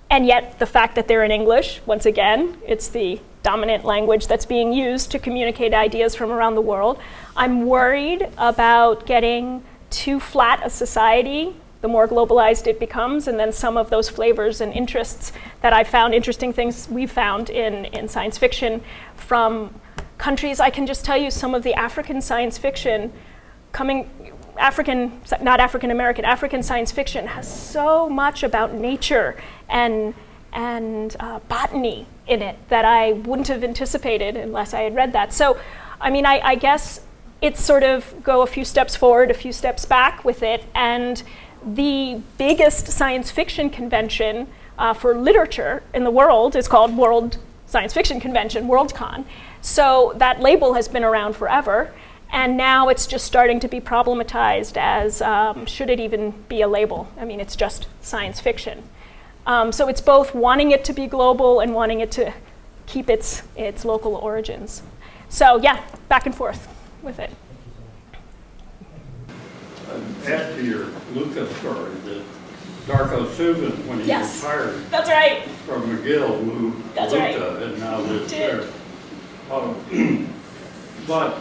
and yet the fact that they're in English, once again, it's the dominant language that's being used to communicate ideas from around the world. I'm worried about getting too flat a society the more globalized it becomes, and then some of those flavors and interests that I found, interesting things we've found in science fiction from countries. I can just tell you some of the African science fiction African science fiction has so much about nature and botany in it that I wouldn't have anticipated unless I had read that. So, I mean, I guess it's sort of go a few steps forward, a few steps back with it, and the biggest science fiction convention for literature in the world is called World Science Fiction Convention, WorldCon. So that label has been around forever, and now it's just starting to be problematized as should it even be a label? I mean, it's just science fiction. So it's both wanting it to be global and wanting it to keep its local origins. So yeah, back and forth with it. Add to your Lucas story that Darko Subin, when he retired That's right. from McGill, moved to That's Lucca right. and now lives there. But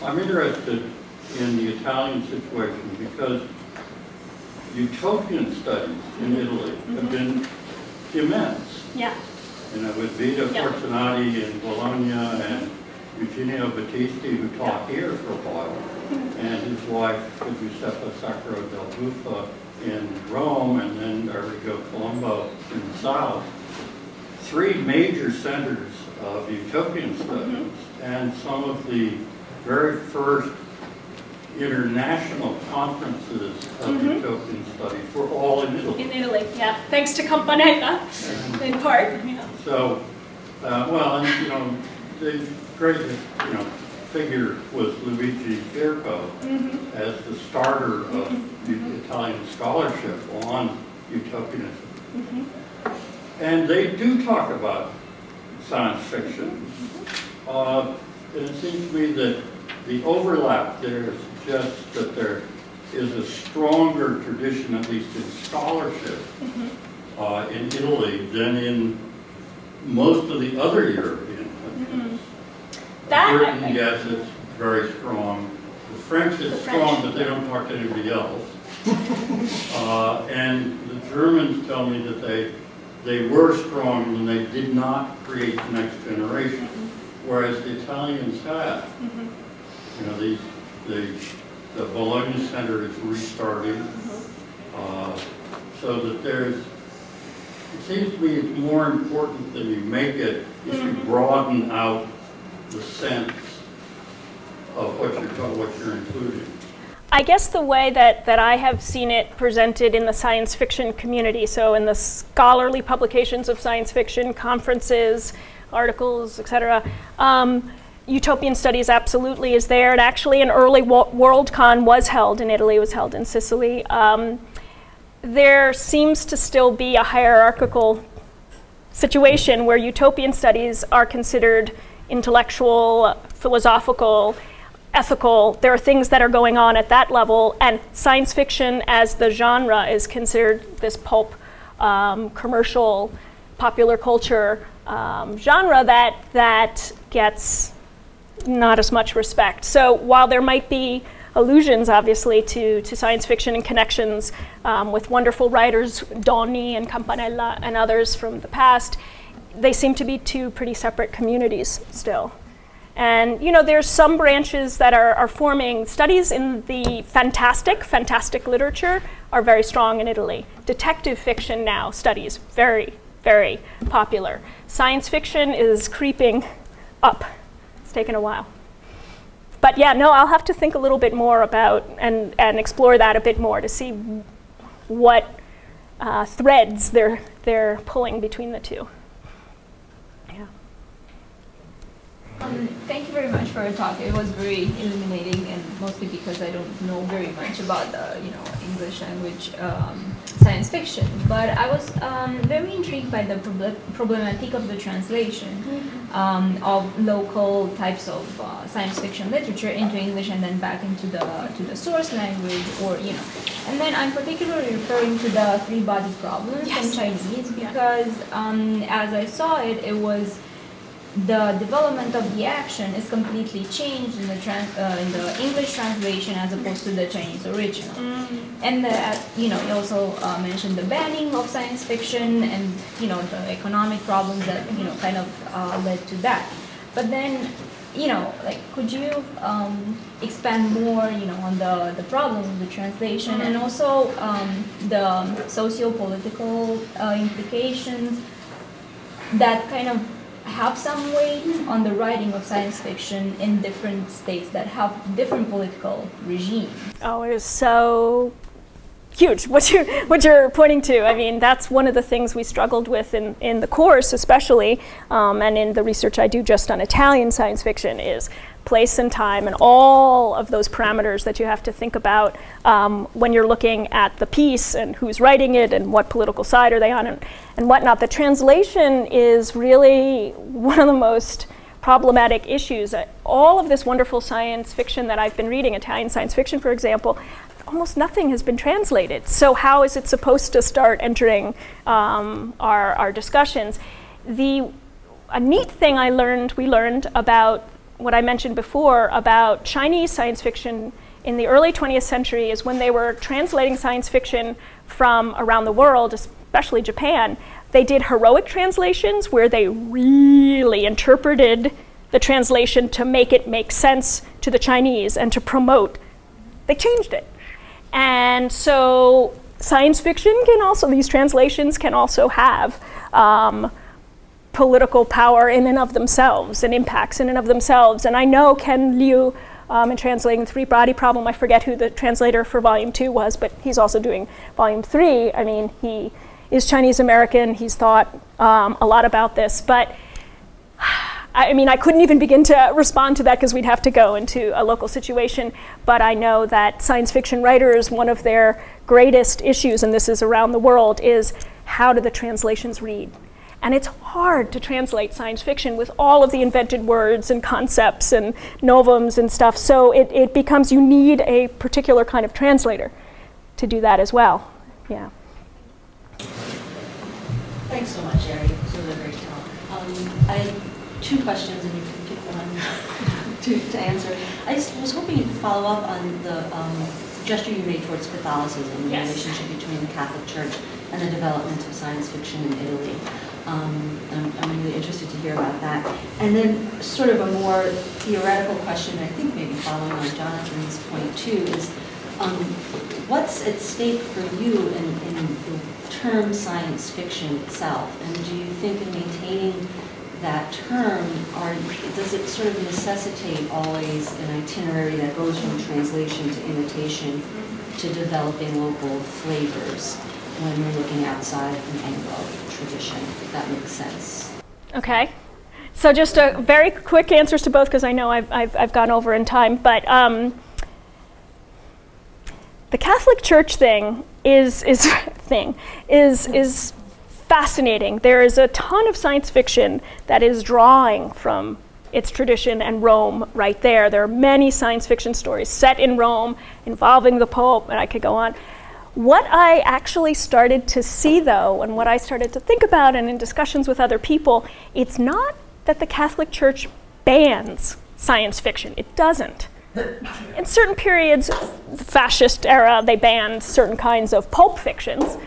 I'm interested in the Italian situation because utopian studies in Italy have been immense. Yeah. With Vito Fortunati in Bologna and Eugenio Battisti, who taught here for a while, and his wife, Giuseppa Sacro del Buffa in Rome, and then Arrigo Colombo in the south. Three major centers of utopian studies, and some of the very first international conferences of utopian studies were all in Italy. In Italy, yeah. Thanks to Campanella, in part. Yeah. So, the great, figure was Luigi Firpo as the starter of Italian scholarship on utopianism. And they do talk about science fiction. And it seems to me that the overlap there suggests that there is a stronger tradition, at least in scholarship, in Italy than in most of the other European countries. Britain, yes, it's very strong. The French is strong, but they don't talk to anybody else. And the Germans tell me that they were strong when they did not create the next generation, whereas the Italians have. The Bologna Center is restarting, so that it seems to me it's more important than you make it if you broaden out the sense of what you're including. I guess the way that I have seen it presented in the science fiction community, so in the scholarly publications of science fiction, conferences, articles, etc., utopian studies absolutely is there. And actually an early WorldCon was held in Italy, was held in Sicily. There seems to still be a hierarchical situation where utopian studies are considered intellectual, philosophical, ethical. There are things that are going on at that level, and science fiction as the genre is considered this pulp, commercial, popular culture genre that gets not as much respect. So while there might be allusions, obviously, to science fiction and connections with wonderful writers, Doni and Campanella and others from the past, they seem to be two pretty separate communities still. And there's some branches that are forming. Studies in the fantastic literature are very strong in Italy. Detective fiction now studies, very, very popular. Science fiction is creeping up. It's taken a while. But yeah, no, I'll have to think a little bit more about and explore that a bit more to see what threads they're pulling between the two. Yeah. Thank you very much for your talk. It was very illuminating, and mostly because I don't know very much about the English language science fiction. But I was very intrigued by the problematic of the translation of local types of science fiction literature into English and then back into the source language, And then I'm particularly referring to the three-body problem from Chinese because as I saw it, it was the development of the action is completely changed in the English translation as opposed to the Chinese original. And you also mentioned the banning of science fiction and the economic problems that kind of led to that. But then could you expand more on the problem of the translation and also the socio-political implications that kind of have some weight on the writing of science fiction in different states that have different political regimes? Oh, it is so huge what you're pointing to. I mean, that's one of the things we struggled with in the course especially, and in the research I do just on Italian science fiction, is place and time and all of those parameters that you have to think about when you're looking at the piece and who's writing it and what political side are they on and whatnot. The translation is really one of the most problematic issues. All of this wonderful science fiction that I've been reading, Italian science fiction, for example, almost nothing has been translated. So how is it supposed to start entering our discussions? A neat thing we learned about what I mentioned before about Chinese science fiction in the early 20th century is when they were translating science fiction from around the world, especially Japan, they did heroic translations where they really interpreted the translation to make it make sense to the Chinese and to promote. They changed it. And so science fiction these translations can also have political power in and of themselves and impacts in and of themselves. And I know Ken Liu, in translating the three-body problem, I forget who the translator for volume 2 was, but he's also doing volume 3. I mean, he is Chinese American, he's thought a lot about this, but I mean, I couldn't even begin to respond to that because we'd have to go into a local situation, but I know that science fiction writers, one of their greatest issues, and this is around the world, is how do the translations read? And it's hard to translate science fiction with all of the invented words and concepts and novums and stuff, so it becomes you need a particular kind of translator to do that as well. Yeah. Thanks so much, Ari. This was a great talk. I had 2 questions, and you can pick one to answer. I was hoping you could follow up on the gesture you made towards Catholicism, the relationship between the Catholic Church and the development of science fiction in Italy. I'm really interested to hear about that. And then sort of a more theoretical question, I think maybe following on Jonathan's point too, is what's at stake for you in the term science fiction itself? And do you think in maintaining that term, does it sort of necessitate always an itinerary that goes from translation to imitation to developing local flavors when you're looking outside of an Anglo tradition, if that makes sense? Okay. So just a very quick answers to both because I know I've gone over in time, but the Catholic Church thing is fascinating. There is a ton of science fiction that is drawing from its tradition and Rome right there. There are many science fiction stories set in Rome involving the Pope, and I could go on. What I actually started to see, though, and what I started to think about and in discussions with other people, it's not that the Catholic Church bans science fiction. It doesn't. In certain periods, the fascist era, they banned certain kinds of pulp fictions.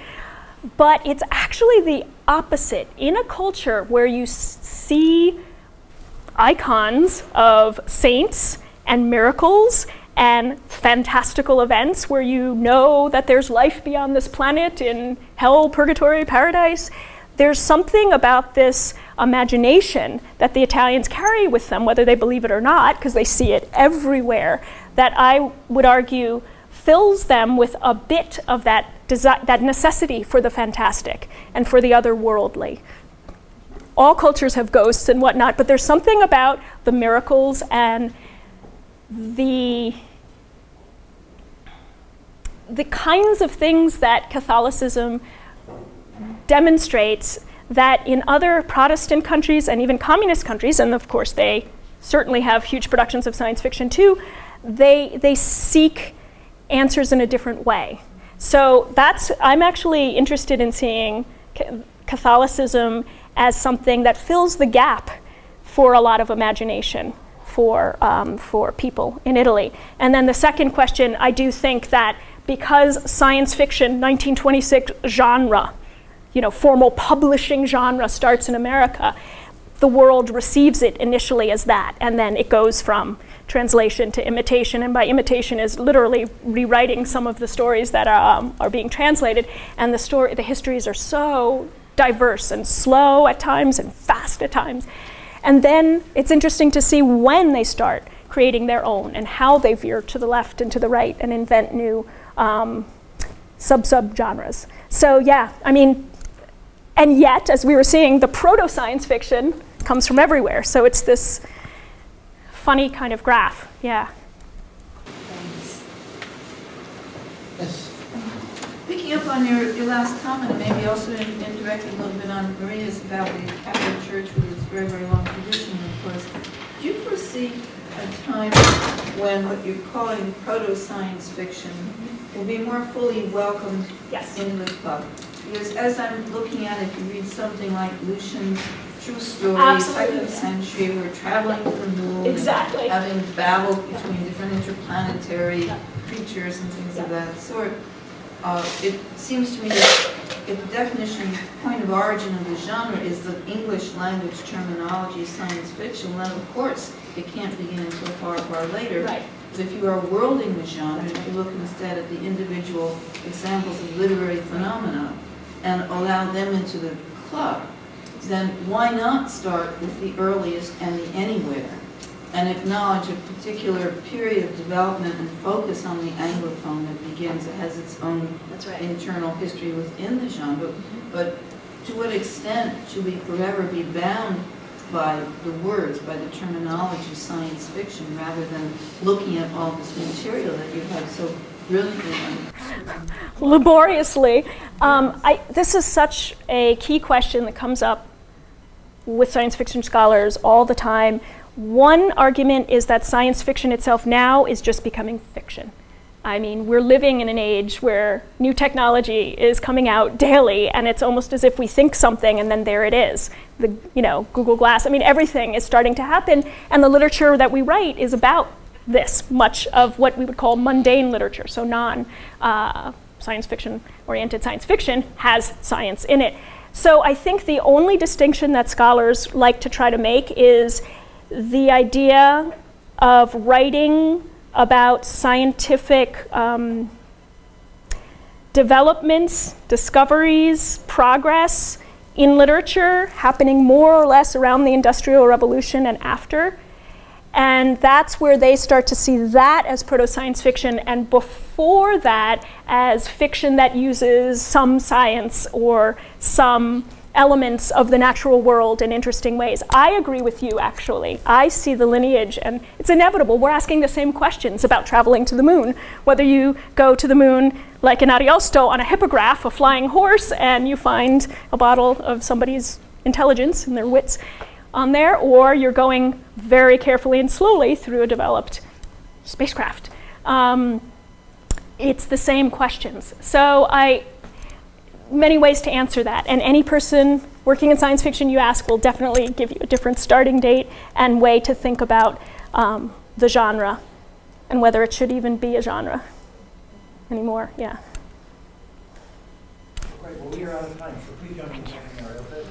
But it's actually the opposite. In a culture where you see icons of saints and miracles and fantastical events where you know that there's life beyond this planet in hell, purgatory, paradise, there's something about this imagination that the Italians carry with them, whether they believe it or not, because they see it everywhere, that I would argue fills them with a bit of that necessity for the fantastic and for the otherworldly. All cultures have ghosts and whatnot, but there's something about the miracles and the kinds of things that Catholicism demonstrates that in other Protestant countries and even communist countries, and of course they certainly have huge productions of science fiction too, they seek answers in a different way. So I'm actually interested in seeing Catholicism as something that fills the gap for a lot of imagination for people in Italy. And then the second question, I do think that because science fiction, 1926 genre, formal publishing genre starts in America, the world receives it initially as that, and then it goes from translation to imitation, and by imitation is literally rewriting some of the stories that are being translated, and the histories are so diverse and slow at times and fast at times. And then it's interesting to see when they start creating their own and how they veer to the left and to the right and invent new sub-genres. So yeah, I mean, and yet, as we were seeing, the proto-science fiction comes from everywhere. So it's this funny kind of graph, yeah. Yes. Picking up on your last comment, maybe also indirectly a little bit on Maria's about the Catholic Church with its very, very long tradition, of course. Do you foresee a time when what you're calling proto-science fiction will be more fully welcomed into the club? Because as I'm looking at it, if you read something like Lucian's true story, second century, we're traveling to the moon, exactly, having battle between different interplanetary creatures and things of that sort. It seems to me that if the definition, point of origin of the genre is the English language terminology science fiction, then of course it can't begin until far, far later. Right. But if you are worlding the genre, if you look instead at the individual examples of literary phenomena and allow them into the club, then why not start with the earliest and the anywhere and acknowledge a particular period of development and focus on the Anglophone that begins, it has its own internal history within the genre. But to what extent should we forever be bound by the words, by the terminology science fiction, rather than looking at all this material that you have so brilliantly laboriously. This is such a key question that comes up with science fiction scholars all the time. One argument is that science fiction itself now is just becoming fiction. I mean, we're living in an age where new technology is coming out daily, and it's almost as if we think something and then there it is. Google Glass, I mean, everything is starting to happen, and the literature that we write is about this, much of what we would call mundane literature, so non-science fiction oriented science fiction has science in it. So I think the only distinction that scholars like to try to make is the idea of writing about scientific developments, discoveries, progress in literature happening more or less around the Industrial Revolution and after. And that's where they start to see that as proto-science fiction, and before that as fiction that uses some science or some elements of the natural world in interesting ways. I agree with you, actually. I see the lineage, and it's inevitable. We're asking the same questions about traveling to the moon. Whether you go to the moon like in Ariosto on a hippogriff, a flying horse, and you find a bottle of somebody's intelligence and their wits on there, or you're going very carefully and slowly through a developed spacecraft. It's the same questions. So many ways to answer that, and any person working in science fiction you ask will definitely give you a different starting date and way to think about the genre and whether it should even be a genre anymore. Yeah. Right, well, we are out of time, so please join me in thanking Arielle Saiber.